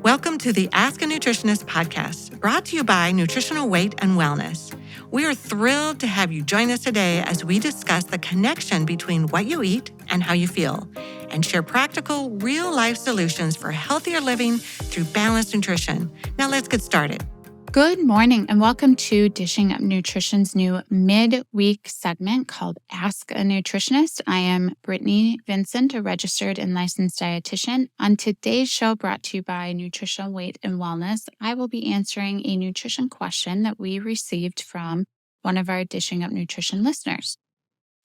Welcome to the Ask a Nutritionist podcast, brought to you by Nutritional Weight and Wellness. We are thrilled to have you join us today as we discuss the connection between what you eat and how you feel, and share practical, real-life solutions for healthier living through balanced nutrition. Now let's get started. Good morning and welcome to Dishing Up Nutrition's new mid-week segment called Ask a Nutritionist. I am Britni Vincent, a registered and licensed dietitian. On today's show, brought to you by Nutritional Weight and Wellness, I will be answering a nutrition question that we received from one of our Dishing Up Nutrition listeners.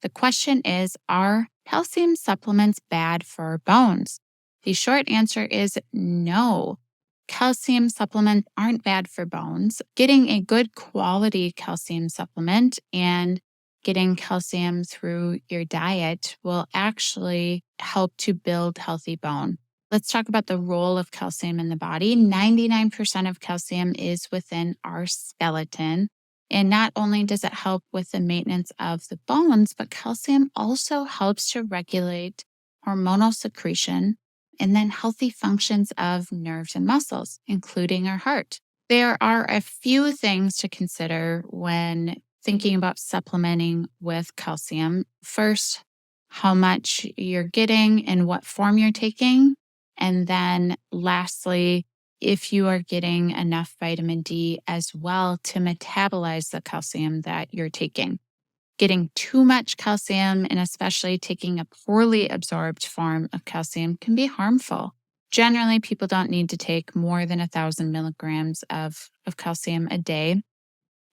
The question is, are calcium supplements bad for bones? The short answer is no. Calcium supplements aren't bad for bones. Getting a good quality calcium supplement and getting calcium through your diet will actually help to build healthy bone. Let's talk about the role of calcium in the body. 99% of calcium is within our skeleton. And not only does it help with the maintenance of the bones, but calcium also helps to regulate hormonal secretion and then healthy functions of nerves and muscles, including our heart. There are a few things to consider when thinking about supplementing with calcium. First, how much you're getting and what form you're taking. And then lastly, if you are getting enough vitamin D as well to metabolize the calcium that you're taking. Getting too much calcium, and especially taking a poorly absorbed form of calcium, can be harmful. Generally, people don't need to take more than 1,000 milligrams of calcium a day.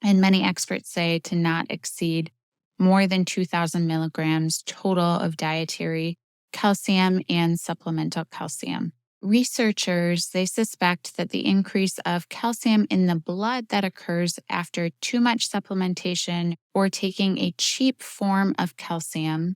And many experts say to not exceed more than 2,000 milligrams total of dietary calcium and supplemental calcium. Researchers, they suspect that the increase of calcium in the blood that occurs after too much supplementation or taking a cheap form of calcium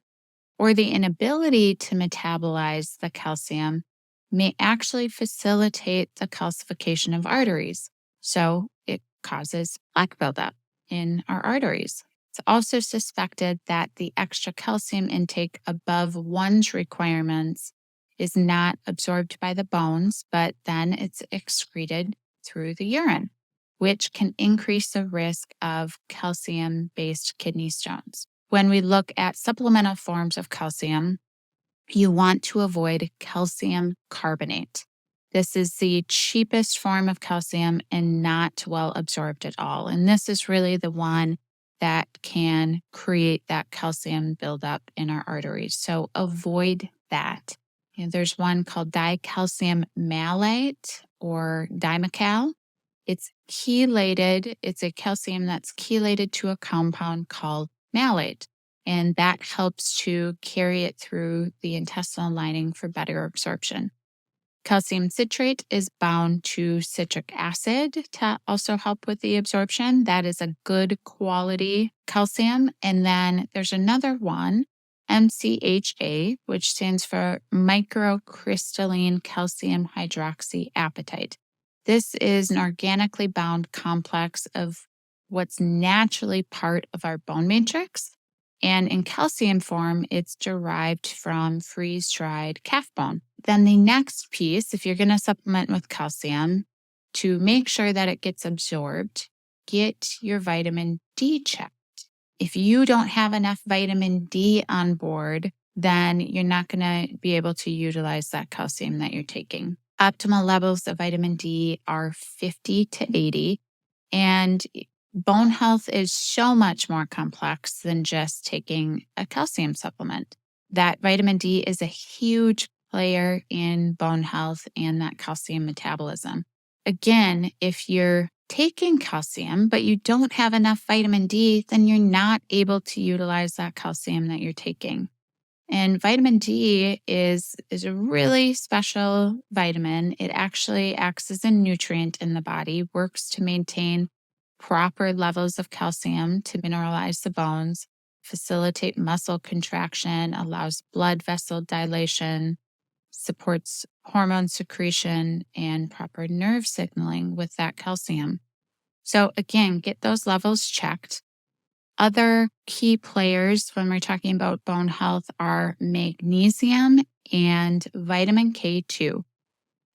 or the inability to metabolize the calcium may actually facilitate the calcification of arteries. So it causes plaque buildup in our arteries. It's also suspected that the extra calcium intake above one's requirements is not absorbed by the bones, but then it's excreted through the urine, which can increase the risk of calcium-based kidney stones. When we look at supplemental forms of calcium, you want to avoid calcium carbonate. This is the cheapest form of calcium and not well absorbed at all. And this is really the one that can create that calcium buildup in our arteries. So avoid that. There's one called dicalcium malate or Dimacal. It's chelated. It's a calcium that's chelated to a compound called malate, and that helps to carry it through the intestinal lining for better absorption. Calcium citrate is bound to citric acid to also help with the absorption. That is a good quality calcium. And then there's another one, MCHA, which stands for microcrystalline calcium hydroxyapatite. This is an organically bound complex of what's naturally part of our bone matrix. And in calcium form, it's derived from freeze-dried calf bone. Then the next piece, if you're going to supplement with calcium, to make sure that it gets absorbed, get your vitamin D checked. If you don't have enough vitamin D on board, then you're not going to be able to utilize that calcium that you're taking. Optimal levels of vitamin D are 50 to 80, and bone health is so much more complex than just taking a calcium supplement. That vitamin D is a huge player in bone health and that calcium metabolism. Again, if you're taking calcium, but you don't have enough vitamin D, then you're not able to utilize that calcium that you're taking. And vitamin D is a really special vitamin. It actually acts as a nutrient in the body, works to maintain proper levels of calcium to mineralize the bones, facilitate muscle contraction, allows blood vessel dilation, supports hormone secretion and proper nerve signaling with that calcium. So again, get those levels checked. Other key players when we're talking about bone health are magnesium and vitamin K2.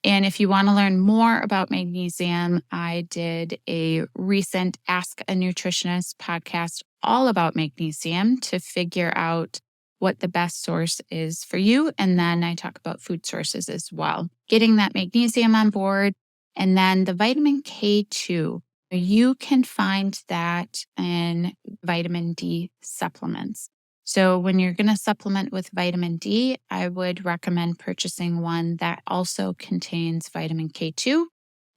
And if you want to learn more about magnesium, I did a recent Ask a Nutritionist podcast all about magnesium to figure out what the best source is for you. And then I talk about food sources as well. Getting that magnesium on board. And then the vitamin K2, you can find that in vitamin D supplements. So when you're going to supplement with vitamin D, I would recommend purchasing one that also contains vitamin K2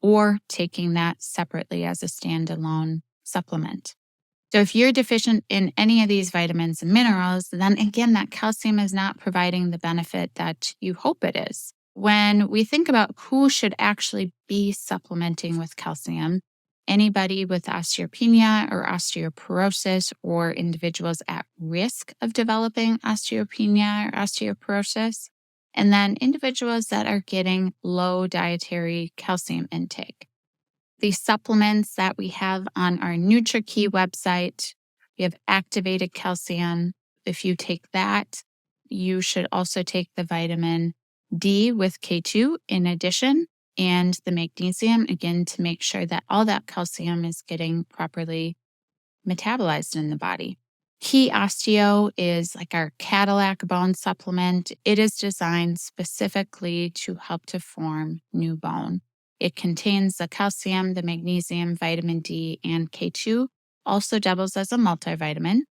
or taking that separately as a standalone supplement. So if you're deficient in any of these vitamins and minerals, then again, that calcium is not providing the benefit that you hope it is. When we think about who should actually be supplementing with calcium, anybody with osteopenia or osteoporosis or individuals at risk of developing osteopenia or osteoporosis, and then individuals that are getting low dietary calcium intake. The supplements that we have on our NutriKey website, we have activated calcium. If you take that, you should also take the vitamin D with K2 in addition, and the magnesium, again, to make sure that all that calcium is getting properly metabolized in the body. Key Osteo is like our Cadillac bone supplement. It is designed specifically to help to form new bone. It contains the calcium, the magnesium, vitamin D, and K2, also doubles as a multivitamin.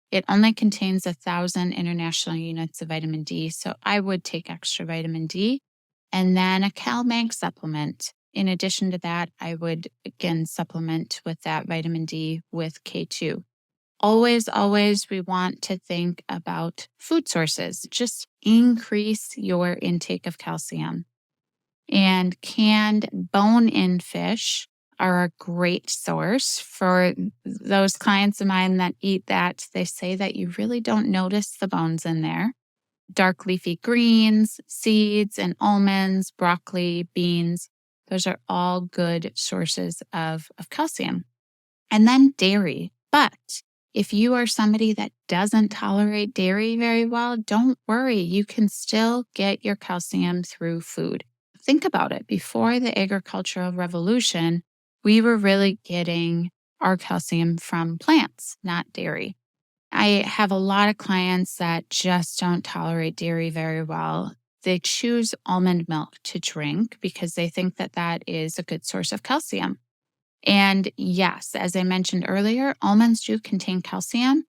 It only contains 1,000 international units of vitamin D, so I would take extra vitamin D. And then a CalMag supplement. In addition to that, I would again supplement with that vitamin D with K2. Always, we want to think about food sources. Just increase your intake of calcium. And canned bone-in fish are a great source for those clients of mine that eat that. They say that you really don't notice the bones in there. Dark leafy greens, seeds and almonds, broccoli, beans, those are all good sources of calcium. And then dairy. But if you are somebody that doesn't tolerate dairy very well, don't worry. You can still get your calcium through food. Think about it. Before the agricultural revolution, we were really getting our calcium from plants, not dairy. I have a lot of clients that just don't tolerate dairy very well. They choose almond milk to drink because they think that that is a good source of calcium. And yes, as I mentioned earlier, almonds do contain calcium,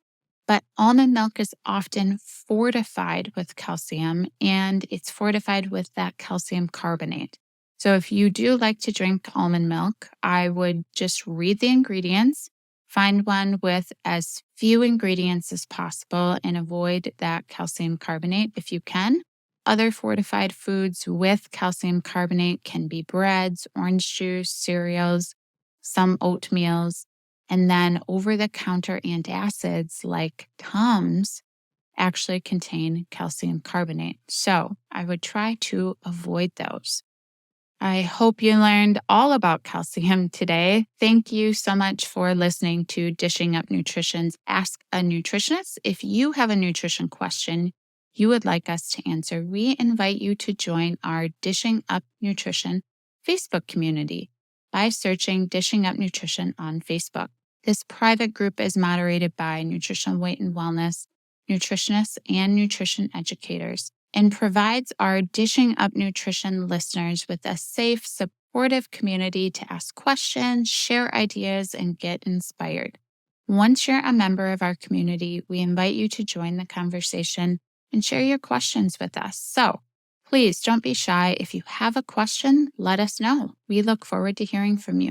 but almond milk is often fortified with calcium, and it's fortified with that calcium carbonate. So if you do like to drink almond milk, I would just read the ingredients, find one with as few ingredients as possible, and avoid that calcium carbonate if you can. Other fortified foods with calcium carbonate can be breads, orange juice, cereals, some oatmeals, and then over-the-counter antacids like Tums actually contain calcium carbonate. So I would try to avoid those. I hope you learned all about calcium today. Thank you so much for listening to Dishing Up Nutrition's Ask a Nutritionist. If you have a nutrition question you would like us to answer, we invite you to join our Dishing Up Nutrition Facebook community by searching Dishing Up Nutrition on Facebook. This private group is moderated by nutritional weight and wellness, nutritionists, and nutrition educators, and provides our Dishing Up Nutrition listeners with a safe, supportive community to ask questions, share ideas, and get inspired. Once you're a member of our community, we invite you to join the conversation and share your questions with us. So please don't be shy. If you have a question, let us know. We look forward to hearing from you.